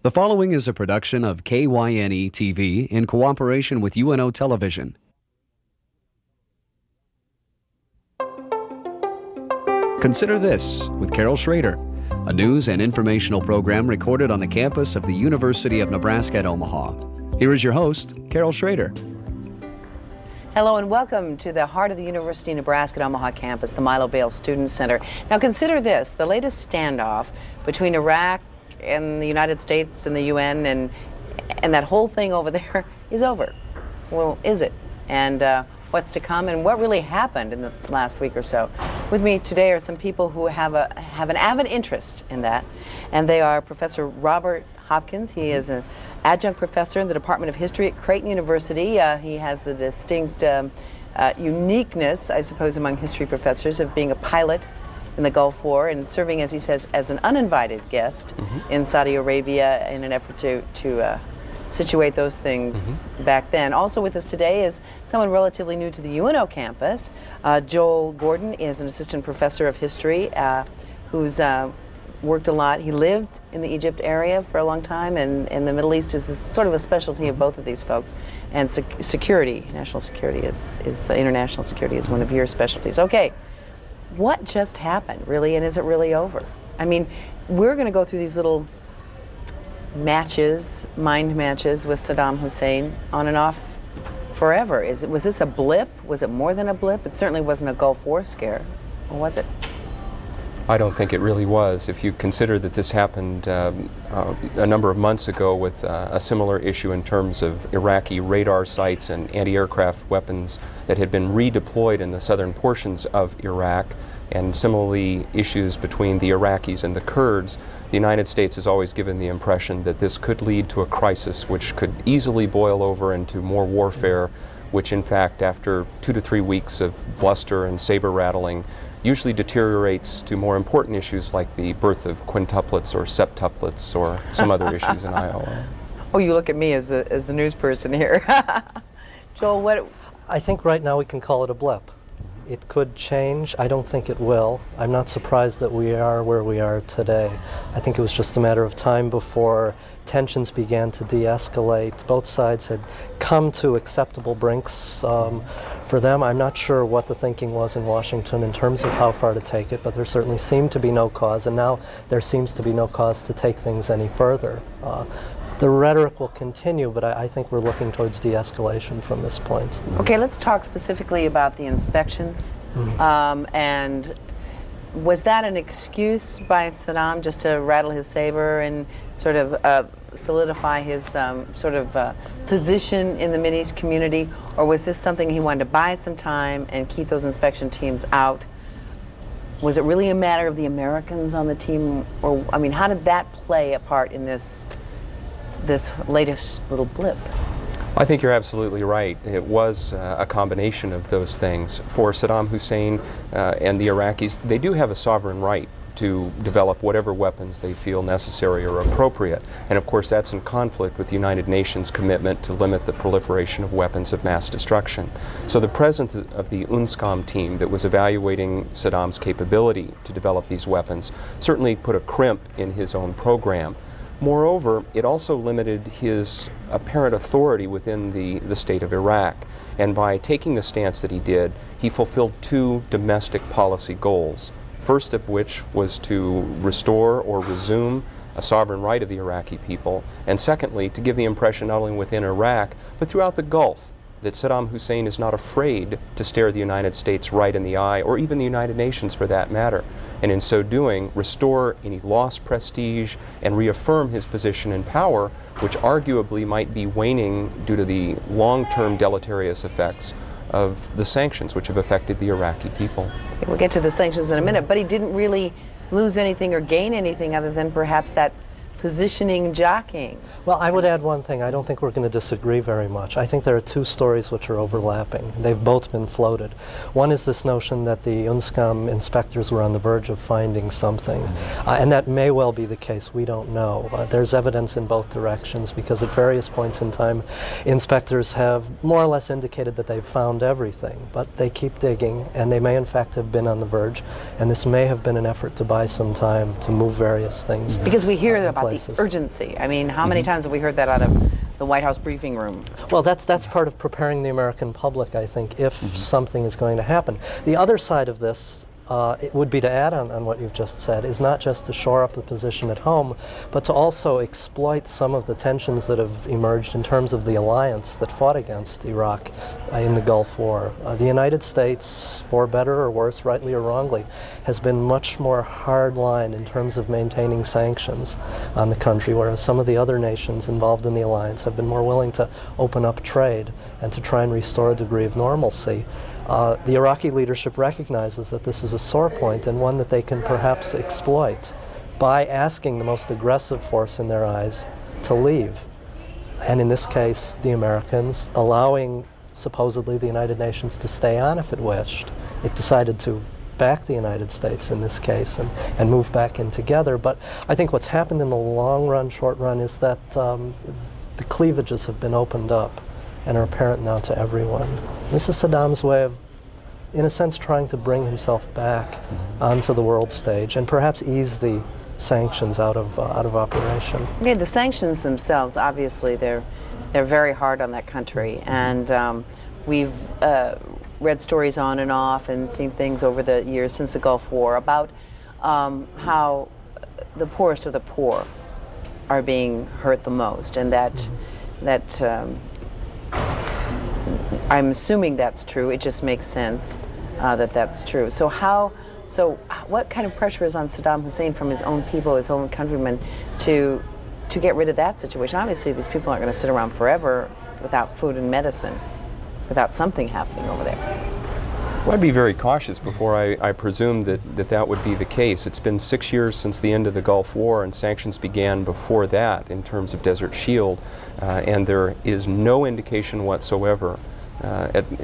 The following is a production of KYNE TV in cooperation with UNO Television. Consider This with Carol Schrader, a news and informational program recorded on the campus of the University of Nebraska at Omaha. Here is your host, Carol Schrader. Hello and welcome to the heart of the University of Nebraska at Omaha campus, the Milo Bale Student Center. Now consider this, the latest standoff between Iraq and the United States and the UN and that whole thing over there is over. Well, is it? And what's to come and what really happened in the last week or so? With me today are some people who have an avid interest in that, and they are Professor Robert Hopkins. He is an adjunct professor in the Department of History at Creighton University. He has the distinct uniqueness, I suppose, among history professors of being a pilot in the Gulf War and serving, as he says, as an uninvited guest in Saudi Arabia in an effort to situate those things back then. Also with us today is someone relatively new to the UNO campus. Joel Gordon is an assistant professor of history who's worked a lot. He lived in the Egypt area for a long time, and the Middle East is sort of a specialty of both of these folks. And security, national security is international security is one of your specialties. Okay, what just happened, really, and is it really over? I mean, we're going to go through these little matches, mind matches with Saddam Hussein on and off forever. Was this a blip? Was it more than a blip? It certainly wasn't a Gulf War scare, or was it? I don't think it really was. If you consider that this happened a number of months ago with a similar issue in terms of Iraqi radar sites and anti-aircraft weapons that had been redeployed in the southern portions of Iraq, and similarly issues between the Iraqis and the Kurds, the United States has always given the impression that this could lead to a crisis which could easily boil over into more warfare, which in fact after 2 to 3 weeks of bluster and saber rattling usually deteriorates to more important issues like the birth of quintuplets or septuplets or some other issues in Iowa. Oh, you look at me as the news person here. Joel, what? I think right now we can call it a blip. It could change. I don't think it will. I'm not surprised that we are where we are today. I think it was just a matter of time before tensions began to de-escalate. Both sides had come to acceptable brinks for them. I'm not sure what the thinking was in Washington in terms of how far to take it, but there certainly seemed to be no cause, and now there seems to be no cause to take things any further. The rhetoric will continue, but I think we're looking towards de-escalation from this point. Okay, let's talk specifically about the inspections. And was that an excuse by Saddam just to rattle his saber and sort of solidify his position in the Mideast community, or was this something he wanted to buy some time and keep those inspection teams out? Was it really a matter of the Americans on the team, or I mean, how did that play a part in this latest little blip? I think you're absolutely right. It was a combination of those things. For Saddam Hussein and the Iraqis, they do have a sovereign right to develop whatever weapons they feel necessary or appropriate. And of course that's in conflict with the United Nations commitment to limit the proliferation of weapons of mass destruction. So the presence of the UNSCOM team that was evaluating Saddam's capability to develop these weapons certainly put a crimp in his own program. Moreover, it also limited his apparent authority within the state of Iraq. And by taking the stance that he did, he fulfilled 2 domestic policy goals. First of which was to restore or resume a sovereign right of the Iraqi people, and secondly, to give the impression not only within Iraq, but throughout the Gulf, that Saddam Hussein is not afraid to stare the United States right in the eye, or even the United Nations for that matter, and in so doing, restore any lost prestige and reaffirm his position in power, which arguably might be waning due to the long-term deleterious effects of the sanctions which have affected the Iraqi people. We'll get to the sanctions in a minute, but he didn't really lose anything or gain anything other than perhaps that positioning, jockeying. Well, I would add one thing. I don't think we're going to disagree very much. I think there are 2 stories which are overlapping. They've both been floated. One is this notion that the UNSCOM inspectors were on the verge of finding something, and that may well be the case. We don't know. There's evidence in both directions because at various points in time, inspectors have more or less indicated that they've found everything, but they keep digging, and they may in fact have been on the verge, and this may have been an effort to buy some time to move various things. Because we hear about places. urgency? I mean, how many times have we heard that out of the White House briefing room? Well, that's part of preparing the American public, I think, if something is going to happen. The other side of this, it would be to add on what you've just said, is not just to shore up the position at home, but to also exploit some of the tensions that have emerged in terms of the alliance that fought against Iraq in the Gulf War. The United States, for better or worse, rightly or wrongly, has been much more hardline in terms of maintaining sanctions on the country, whereas some of the other nations involved in the alliance have been more willing to open up trade and to try and restore a degree of normalcy. The Iraqi leadership recognizes that this is a sore point and one that they can perhaps exploit by asking the most aggressive force in their eyes to leave. And in this case, the Americans, allowing supposedly the United Nations to stay on if it wished. It decided to back the United States in this case and move back in together. But I think what's happened in the long run, short run, is that the cleavages have been opened up and are apparent now to everyone. This is Saddam's way of, in a sense, trying to bring himself back onto the world stage and perhaps ease the sanctions out of operation. Okay, the sanctions themselves, obviously, they're very hard on that country, and we've read stories on and off and seen things over the years since the Gulf War about how the poorest of the poor are being hurt the most, and that I'm assuming that's true. It just makes sense that that's true. So what kind of pressure is on Saddam Hussein from his own people, his own countrymen, to get rid of that situation? Obviously, these people aren't going to sit around forever without food and medicine, without something happening over there. Well, I'd be very cautious before I presume that would be the case. It's been 6 years since the end of the Gulf War, and sanctions began before that in terms of Desert Shield, and there is no indication whatsoever.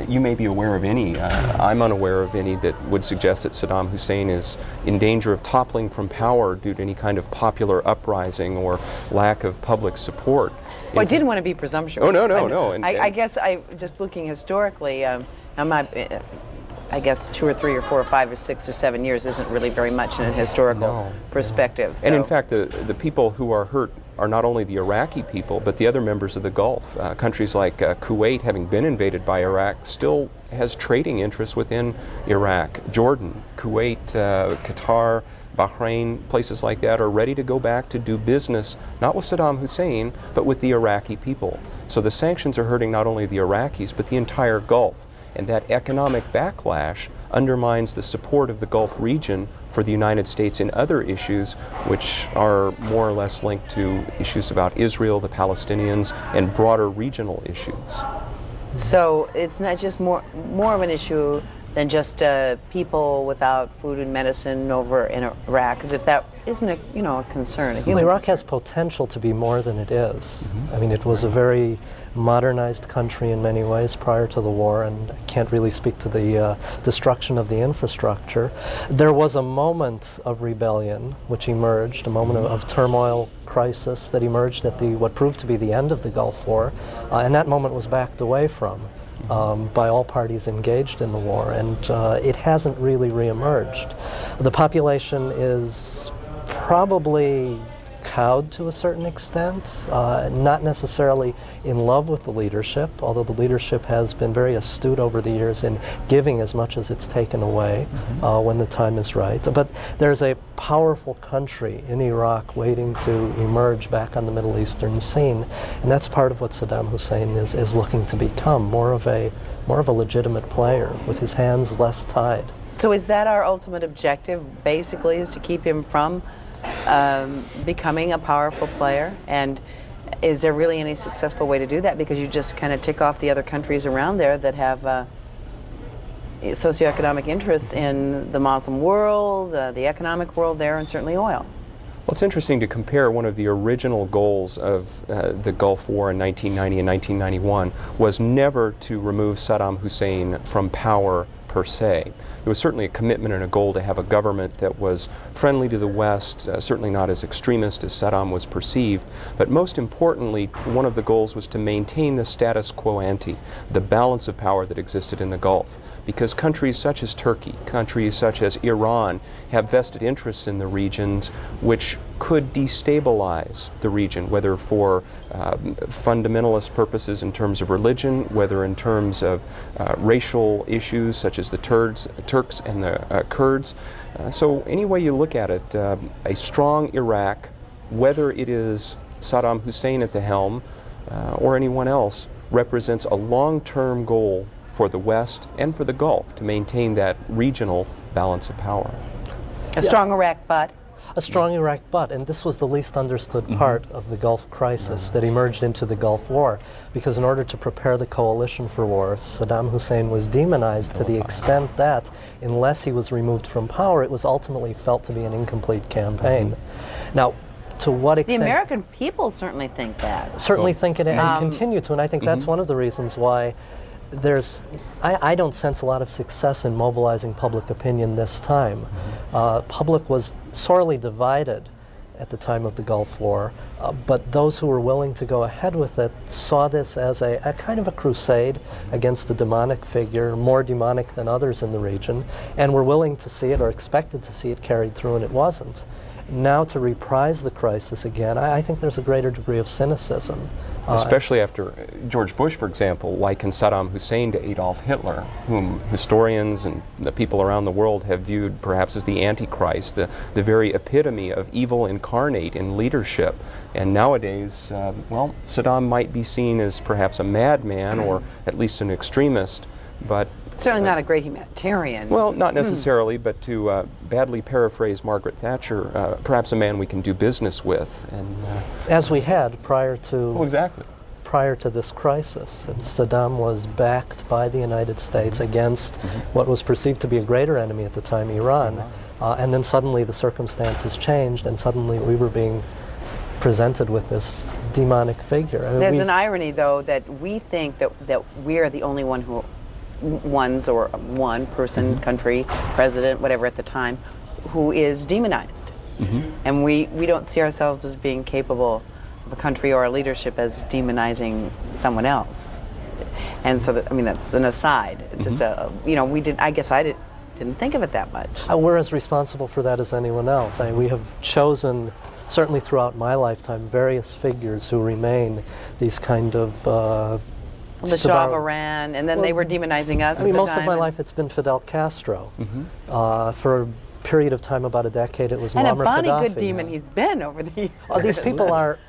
You may be aware of any, I'm unaware of any, that would suggest that Saddam Hussein is in danger of toppling from power due to any kind of popular uprising or lack of public support. Well, I didn't want to be presumptuous. Oh, no. I guess just looking historically, I guess 2 or 3 or 4 or 5 or 6 or 7 years isn't really very much in a historical perspective. So. And in fact, the people who are hurt are not only the Iraqi people, but the other members of the Gulf. Countries like Kuwait, having been invaded by Iraq, still has trading interests within Iraq. Jordan, Kuwait, Qatar, Bahrain, places like that are ready to go back to do business, not with Saddam Hussein, but with the Iraqi people. So the sanctions are hurting not only the Iraqis, but the entire Gulf. And that economic backlash undermines the support of the Gulf region for the United States in other issues, which are more or less linked to issues about Israel, the Palestinians, and broader regional issues. So it's not just more of an issue than just people without food and medicine over in Iraq, because if that isn't a concern. Well, Iraq has potential to be more than it is. I mean, it was a very modernized country in many ways prior to the war, and I can't really speak to the destruction of the infrastructure. There was a moment of rebellion which emerged, a moment of turmoil, crisis that emerged at what proved to be the end of the Gulf War, and that moment was backed away from by all parties engaged in the war, and it hasn't really reemerged. The population is probably cowed to a certain extent, not necessarily in love with the leadership, although the leadership has been very astute over the years in giving as much as it's taken away when the time is right. But there's a powerful country in Iraq waiting to emerge back on the Middle Eastern scene, and that's part of what Saddam Hussein is looking to become, more of a legitimate player with his hands less tied. So is that our ultimate objective, basically, is to keep him from becoming a powerful player? And is there really any successful way to do that? Because you just kind of tick off the other countries around there that have socioeconomic interests in the Muslim world, the economic world there, and certainly oil. Well, it's interesting to compare. One of the original goals of the Gulf War in 1990 and 1991 was never to remove Saddam Hussein from power per se. There was certainly a commitment and a goal to have a government that was friendly to the West, certainly not as extremist as Saddam was perceived, but most importantly, one of the goals was to maintain the status quo ante, the balance of power that existed in the Gulf. Because countries such as Turkey, countries such as Iran have vested interests in the regions which could destabilize the region, whether for fundamentalist purposes in terms of religion, whether in terms of racial issues such as the Turks and the Kurds. So any way you look at it, a strong Iraq, whether it is Saddam Hussein at the helm or anyone else, represents a long-term goal for the West and for the Gulf to maintain that regional balance of power. A strong Iraq, but A strong Iraq, but, and this was the least understood part of the Gulf crisis that emerged into the Gulf War, because in order to prepare the coalition for war, Saddam Hussein was demonized to the extent that, unless he was removed from power, it was ultimately felt to be an incomplete campaign. Now, to what the extent... American people certainly think that. Certainly think it and continue to, and I think that's one of the reasons why I don't sense a lot of success in mobilizing public opinion this time. Public was sorely divided at the time of the Gulf War, but those who were willing to go ahead with it saw this as a kind of a crusade against a demonic figure, more demonic than others in the region, and were willing to see it or expected to see it carried through, and it wasn't. Now to reprise the crisis again, I think there's a greater degree of cynicism. Especially after George Bush, for example, likened Saddam Hussein to Adolf Hitler, whom historians and the people around the world have viewed perhaps as the Antichrist, the very epitome of evil incarnate in leadership. And nowadays, well, Saddam might be seen as perhaps a madman or at least an extremist, but Certainly not a great humanitarian. well, not necessarily, but to badly paraphrase Margaret Thatcher, perhaps a man we can do business with. And as we had prior to exactly. prior to this crisis. And Saddam was backed by the United States against what was perceived to be a greater enemy at the time, Iran. And then suddenly the circumstances changed, and suddenly we were being presented with this demonic figure. I mean, There's an irony, though, that we think that we are the only one person, country, president, whatever at the time, who is demonized. And we don't see ourselves as being capable of a country or a leadership as demonizing someone else. And so, I mean, that's an aside. It's just I guess I didn't think of it that much. we're as responsible for that as anyone else. We have chosen, certainly throughout my lifetime, various figures who remain these kind of The Shah of Iran, and then they were demonizing us. I mean, most of my life it's been Fidel Castro. For a period of time, about a decade, it was and Muammar a bonny Gaddafi. good demon he's been over the years. These people are,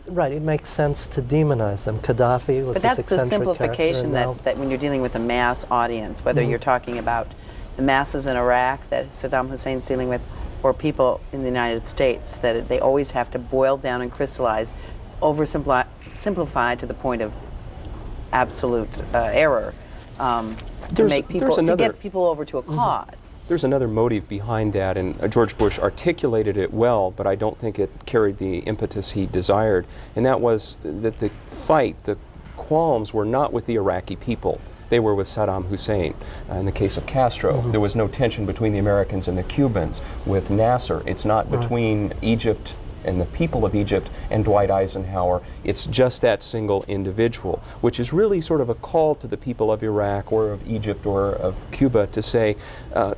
right, it makes sense to demonize them. Gaddafi was But this that's the eccentric simplification character, and that when you're dealing with a mass audience, whether you're talking about the masses in Iraq that Saddam Hussein's dealing with, or people in the United States, that they always have to boil down and crystallize, simplify to the point of absolute error to get people over to a cause. There's another motive behind that, and George Bush articulated it well, but I don't think it carried the impetus he desired, and that was that the qualms were not with the Iraqi people. They were with Saddam Hussein. In the case of Castro, there was no tension between the Americans and the Cubans. With Nasser, it's not between Egypt and the people of Egypt and Dwight Eisenhower. It's just that single individual, which is really sort of a call to the people of Iraq or of Egypt or of Cuba to say,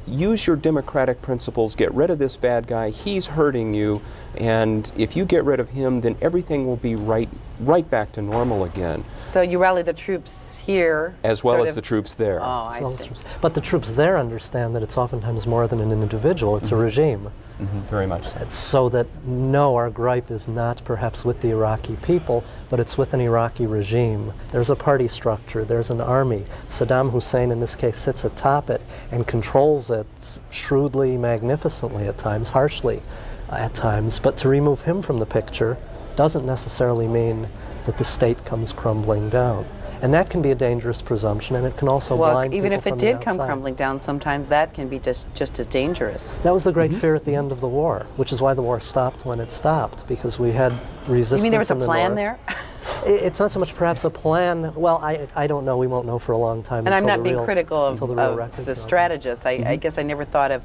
use your democratic principles, get rid of this bad guy, he's hurting you, and if you get rid of him, then everything will be right back to normal again. So you rally the troops here. As well as the troops there. Oh, I see. But the troops there understand that it's oftentimes more than an individual, it's a regime. Very much so. So that, no, our gripe is not perhaps with the Iraqi people, but it's with an Iraqi regime. There's a party structure, there's an army. Saddam Hussein, in this case, sits atop it and controls it shrewdly, magnificently at times, harshly at times. But to remove him from the picture doesn't necessarily mean that the state comes crumbling down. And that can be a dangerous presumption, and it can also blind even people if it from the did come outside. crumbling down, sometimes that can be just as dangerous. That was the great fear at the end of the war, which is why the war stopped when it stopped, because we had resistance. You mean there was a in the plan north. there? It's not so much perhaps a plan. Well, I don't know. We won't know for a long time. And I'm until not the being real- critical until of real records the are- strategists. I guess I never thought of,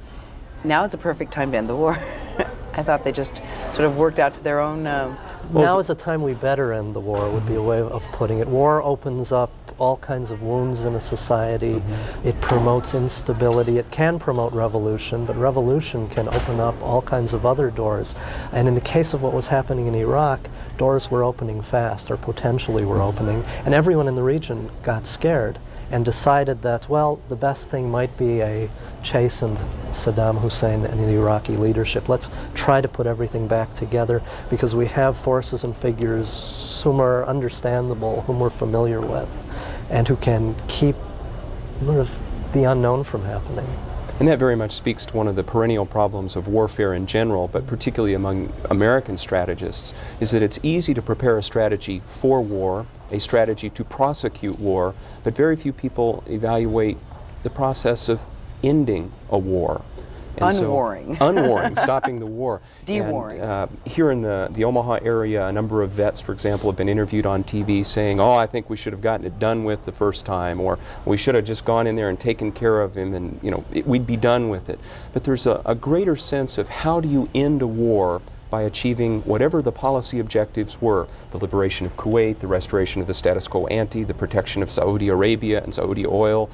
now is a perfect time to end the war. I thought they just sort of worked out to their own... Now is the time we better end the war, would be a way of putting it. War opens up all kinds of wounds in a society. It promotes instability. It can promote revolution, but revolution can open up all kinds of other doors. And in the case of what was happening in Iraq, doors were opening fast, or potentially were opening, and everyone in the region got scared and decided that, well, the best thing might be a chastened Saddam Hussein and the Iraqi leadership. Let's try to put everything back together, because we have forces and figures whom are understandable, whom we're familiar with, and who can keep sort of the unknown from happening. And that very much speaks to one of the perennial problems of warfare in general, but particularly among American strategists, is that it's easy to prepare a strategy for war, a strategy to prosecute war, but very few people evaluate the process of ending a war. And Unwarring. Unwarring, stopping the war. Dewarring. And, here in the Omaha area, a number of vets, for example, have been interviewed on TV saying, oh, I think we should have gotten it done with the first time, or we should have just gone in there and taken care of him, and we'd be done with it. But there's a greater sense of how do you end a war by achieving whatever the policy objectives were: the liberation of Kuwait, the restoration of the status quo ante, the protection of Saudi Arabia and Saudi oil,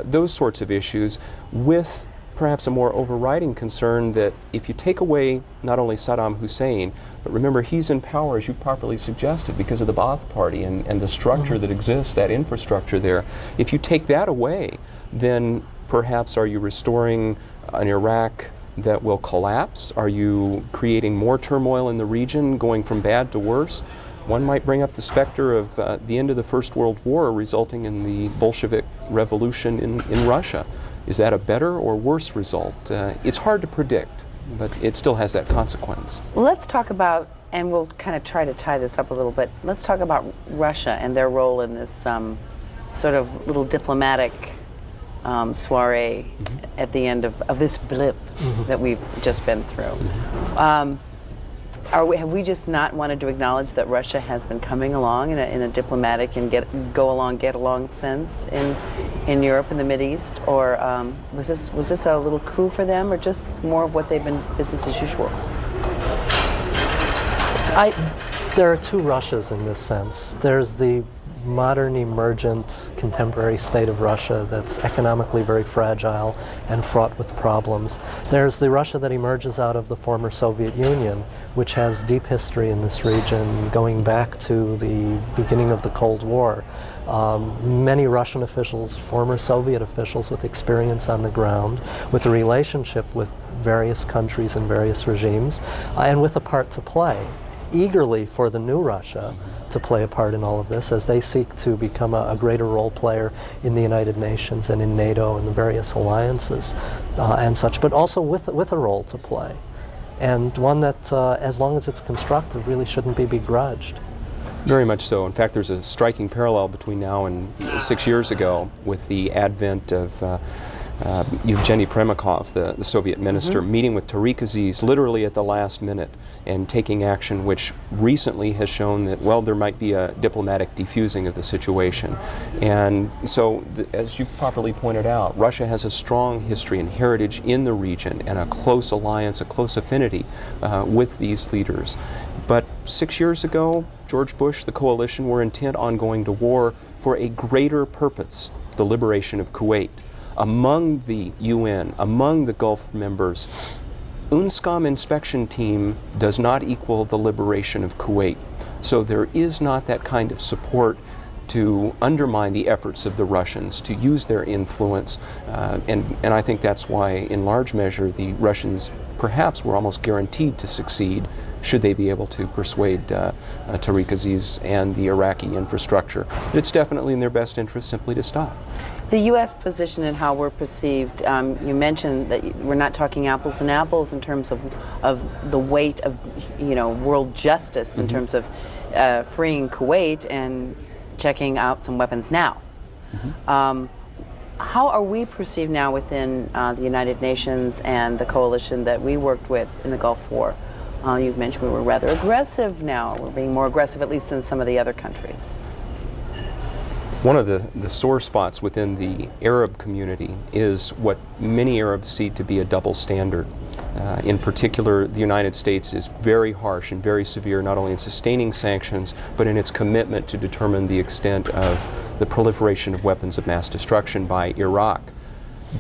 those sorts of issues, with perhaps a more overriding concern that if you take away not only Saddam Hussein, but remember he's in power, as you properly suggested, because of the Ba'ath Party and the structure that exists, that infrastructure there. If you take that away, then perhaps are you restoring an Iraq that will collapse? Are you creating more turmoil in the region, going from bad to worse? One might bring up the specter of the end of the First World War resulting in the Bolshevik Revolution in Russia. Is that a better or worse result? It's hard to predict, but it still has that consequence. Well, let's talk about, and we'll kind of try to tie this up a little bit, let's talk about Russia and their role in this sort of little diplomatic soiree at the end of this blip that we've just been through. Have we just not wanted to acknowledge that Russia has been coming along in a diplomatic and get along sense in Europe and the Mideast, or was this a little coup for them, or just more of what they've been business as usual? There are two Russias in this sense. There's the modern, emergent, contemporary state of Russia that's economically very fragile and fraught with problems. There's the Russia that emerges out of the former Soviet Union, which has deep history in this region going back to the beginning of the Cold War. Many Russian officials, former Soviet officials with experience on the ground, with a relationship with various countries and various regimes, and with a part to play, eagerly for the new Russia to play a part in all of this as they seek to become a greater role player in the United Nations and in NATO and the various alliances and such, but also with a role to play, and one that, as long as it's constructive, really shouldn't be begrudged. Very much so. In fact, there's a striking parallel between now and 6 years ago with the advent of Yevgeny Primakov, the Soviet minister, meeting with Tariq Aziz literally at the last minute and taking action which recently has shown that, well, there might be a diplomatic defusing of the situation. And so, as you properly pointed out, Russia has a strong history and heritage in the region and a close alliance, a close affinity with these leaders. But 6 years ago, George Bush, the coalition, were intent on going to war for a greater purpose, the liberation of Kuwait. Among the UN, among the Gulf members, UNSCOM inspection team does not equal the liberation of Kuwait. So there is not that kind of support to undermine the efforts of the Russians to use their influence, and I think that's why, in large measure, the Russians perhaps were almost guaranteed to succeed should they be able to persuade Tariq Aziz and the Iraqi infrastructure. But it's definitely in their best interest simply to stop. The U.S. position and how we're perceived, you mentioned that we're not talking apples and apples in terms of the weight of, world justice in terms of freeing Kuwait and checking out some weapons now. How are we perceived now within the United Nations and the coalition that we worked with in the Gulf War? You've mentioned we were rather aggressive now. We're being more aggressive, at least, than some of the other countries. One of the sore spots within the Arab community is what many Arabs see to be a double standard. In particular, the United States is very harsh and very severe, not only in sustaining sanctions, but in its commitment to determine the extent of the proliferation of weapons of mass destruction by Iraq.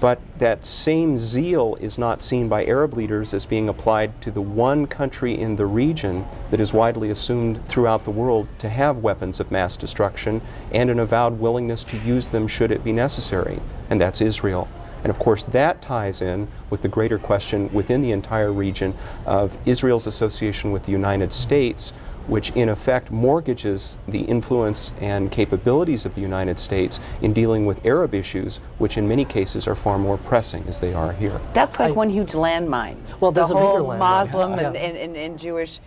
But that same zeal is not seen by Arab leaders as being applied to the one country in the region that is widely assumed throughout the world to have weapons of mass destruction and an avowed willingness to use them should it be necessary, and that's Israel. And of course that ties in with the greater question within the entire region of Israel's association with the United States, which in effect mortgages the influence and capabilities of the United States in dealing with Arab issues, which in many cases are far more pressing as they are here. That's like one huge landmine. Well, there's the a bigger whole landmine. Muslim Yeah. and Jewish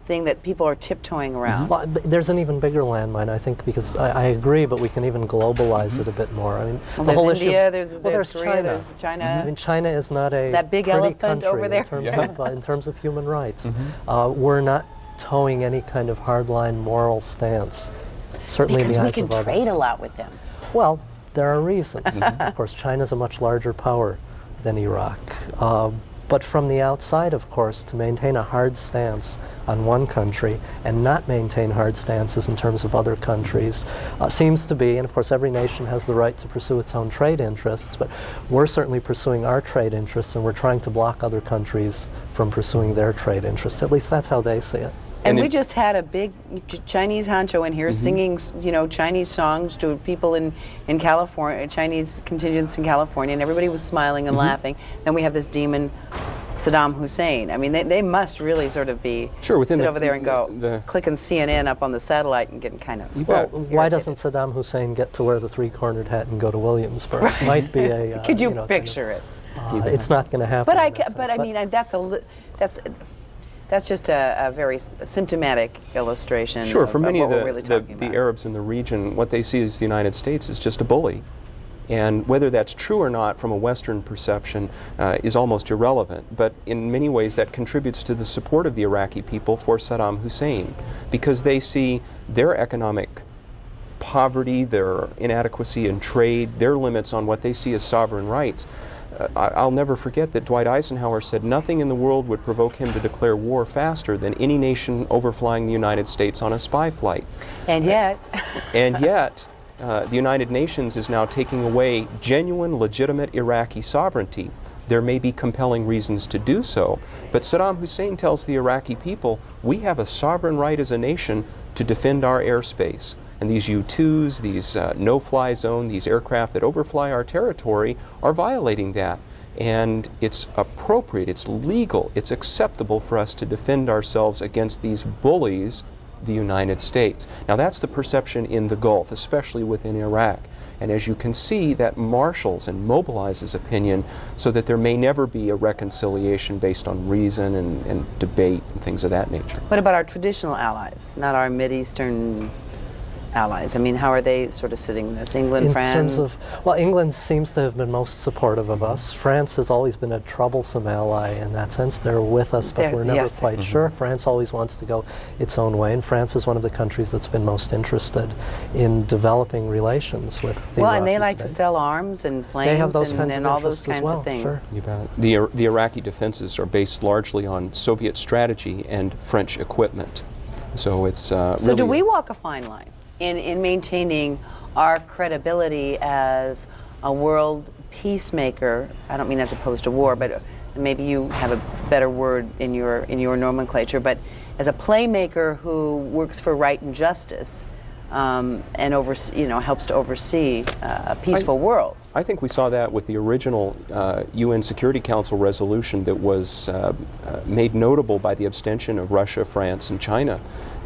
thing that people are tiptoeing around. Well, but there's an even bigger landmine, I think, because I agree, but we can even globalize it a bit more. I mean, Well, the whole there's India, issue. there's Korea, Korea, there's China. I mean, China is not a That big pretty elephant country over there. in terms of human rights. We're not towing any kind of hardline moral stance. Certainly in Because the we eyes can of others. trade a lot with them. Well, there are reasons. Of course, China's a much larger power than Iraq. But from the outside, of course, to maintain a hard stance on one country and not maintain hard stances in terms of other countries seems to be, and of course every nation has the right to pursue its own trade interests, but we're certainly pursuing our trade interests and we're trying to block other countries from pursuing their trade interests. At least that's how they see it. And And we it- just had a big Chinese honcho in here singing, Chinese songs to people in California, Chinese contingents in California, and everybody was smiling and laughing. Then we have this demon, Saddam Hussein. I mean, they must really sort of be Sure, within sit the- over there and go the- clicking CNN up on the satellite and getting kind of. Well, bet. why doesn't Saddam Hussein get to wear the three-cornered hat and go to Williamsburg? Might be a. Could you kind of, picture it? it's not going to happen. But in that sense, I mean, that's just a very symptomatic illustration. Sure, for many what of we're really the talking about. Arabs in the region, what they see as the United States is just a bully. And whether that's true or not from a Western perception is almost irrelevant. But in many ways that contributes to the support of the Iraqi people for Saddam Hussein, because they see their economic poverty, their inadequacy in trade, their limits on what they see as sovereign rights. I'll never forget that Dwight Eisenhower said nothing in the world would provoke him to declare war faster than any nation overflying the United States on a spy flight. And yet, And yet, the United Nations is now taking away genuine, legitimate Iraqi sovereignty. There may be compelling reasons to do so, but Saddam Hussein tells the Iraqi people, we have a sovereign right as a nation to defend our airspace. And these U-2s, these no-fly zone, these aircraft that overfly our territory are violating that. And it's appropriate, it's legal, it's acceptable for us to defend ourselves against these bullies, the United States. Now that's the perception in the Gulf, especially within Iraq. And as you can see, that marshals and mobilizes opinion so that there may never be a reconciliation based on reason and debate and things of that nature. what about our traditional allies, not our Mideastern allies? I mean, how are they sort of sitting in this? England, in France? terms of, well, England seems to have been most supportive of us. France has always been a troublesome ally in that sense. They're with us, but we're never yes. quite sure. France always wants to go its own way, and France is one of the countries that's been most interested in developing relations with the Well, and they Iraqi like to state. sell arms and planes They have those and, kinds and of all those interests as kinds well, of things. sure. You bet. The Iraqi defenses are based largely on Soviet strategy and French equipment. So it's So really do we walk a fine line in maintaining our credibility as a world peacemaker? I don't mean as opposed to war, but maybe you have a better word in your nomenclature, but as a playmaker who works for right and justice and helps to oversee a peaceful world. I think we saw that with the original UN Security Council resolution that was made notable by the abstention of Russia, France, and China.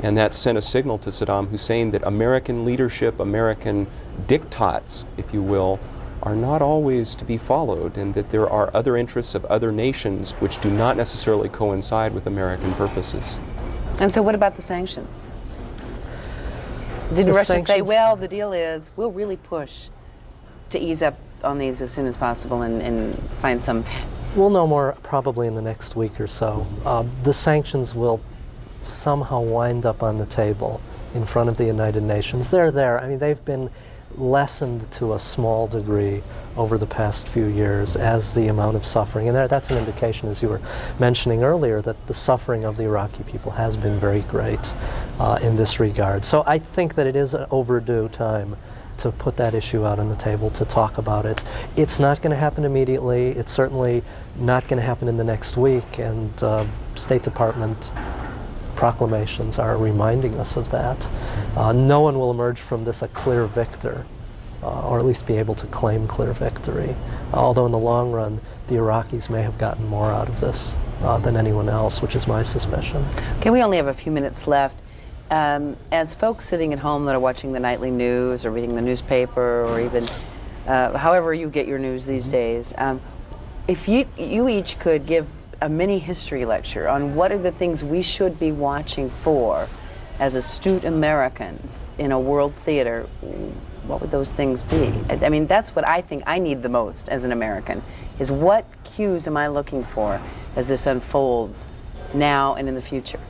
And that sent a signal to Saddam Hussein that American leadership, American diktats, if you will, are not always to be followed, and that there are other interests of other nations which do not necessarily coincide with American purposes. And so what about the sanctions? Didn't The Russia say, sanctions- well, the deal is we'll really push to ease up on these as soon as possible and find some... We'll know more probably in the next week or so. The sanctions will somehow wind up on the table in front of the United Nations. They're there. I mean, they've been lessened to a small degree over the past few years as the amount of suffering, and that's an indication, as you were mentioning earlier, that the suffering of the Iraqi people has been very great in this regard. So I think that it is an overdue time to put that issue out on the table, to talk about it. It's not going to happen immediately. It's certainly not going to happen in the next week, and State Department proclamations are reminding us of that. No one will emerge from this a clear victor, or at least be able to claim clear victory. Although in the long run, the Iraqis may have gotten more out of this than anyone else, which is my suspicion. Okay, we only have a few minutes left. As folks sitting at home that are watching the nightly news or reading the newspaper, or even however you get your news these days, if you each could give a mini history lecture on what are the things we should be watching for as astute Americans in a world theater, what would those things be? I mean, that's what I think I need the most as an American, is what cues am I looking for as this unfolds now and in the future?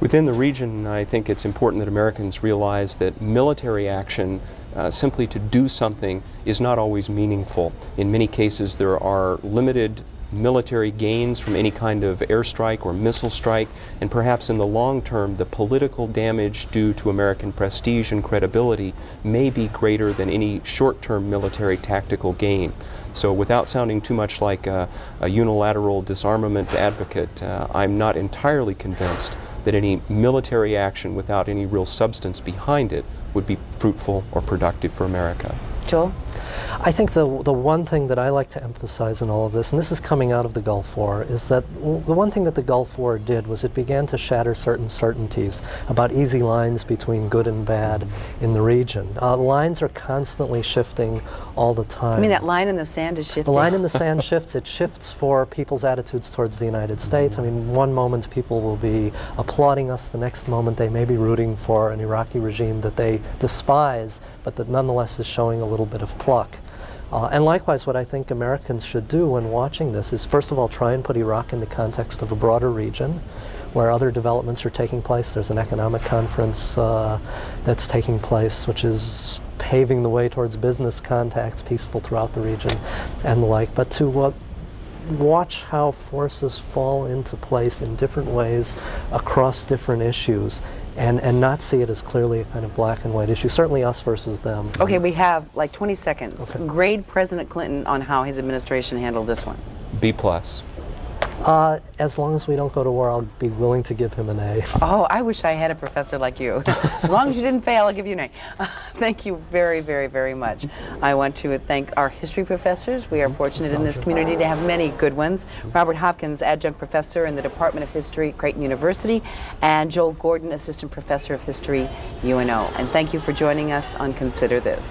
Within the region, I think it's important that Americans realize that military action, simply to do something, is not always meaningful. In many cases, there are limited military gains from any kind of airstrike or missile strike, and perhaps in the long term, the political damage due to American prestige and credibility may be greater than any short-term military tactical gain. So without sounding too much like a unilateral disarmament advocate, I'm not entirely convinced that any military action without any real substance behind it would be fruitful or productive for America. Joel? I think the one thing that I like to emphasize in all of this, and this is coming out of the Gulf War, is that the one thing that the Gulf War did was it began to shatter certain certainties about easy lines between good and bad in the region. Lines are constantly shifting all the time. I mean, that line in the sand is shifting. The line in the sand shifts. It shifts for people's attitudes towards the United States. I mean, one moment people will be applauding us, the next moment they may be rooting for an Iraqi regime that they despise, but that nonetheless is showing a little bit of pluck. And likewise, what I think Americans should do when watching this is, first of all, try and put Iraq in the context of a broader region where other developments are taking place. There's an economic conference that's taking place, which is paving the way towards business contacts, peaceful throughout the region, and the like. But to watch how forces fall into place in different ways across different issues, and not see it as clearly a kind of black and white issue, certainly us versus them. Okay, we have like 20 seconds. Okay. Grade President Clinton on how his administration handled this one. B+. As long as we don't go to war, I'll be willing to give him an A. Oh, I wish I had a professor like you. As long as you didn't fail, I'll give you an A. Thank you very, very, very much. I want to thank our history professors. We are fortunate in this community to have many good ones. Robert Hopkins, adjunct professor in the Department of History, Creighton University, and Joel Gordon, assistant professor of history, UNO. And thank you for joining us on Consider This.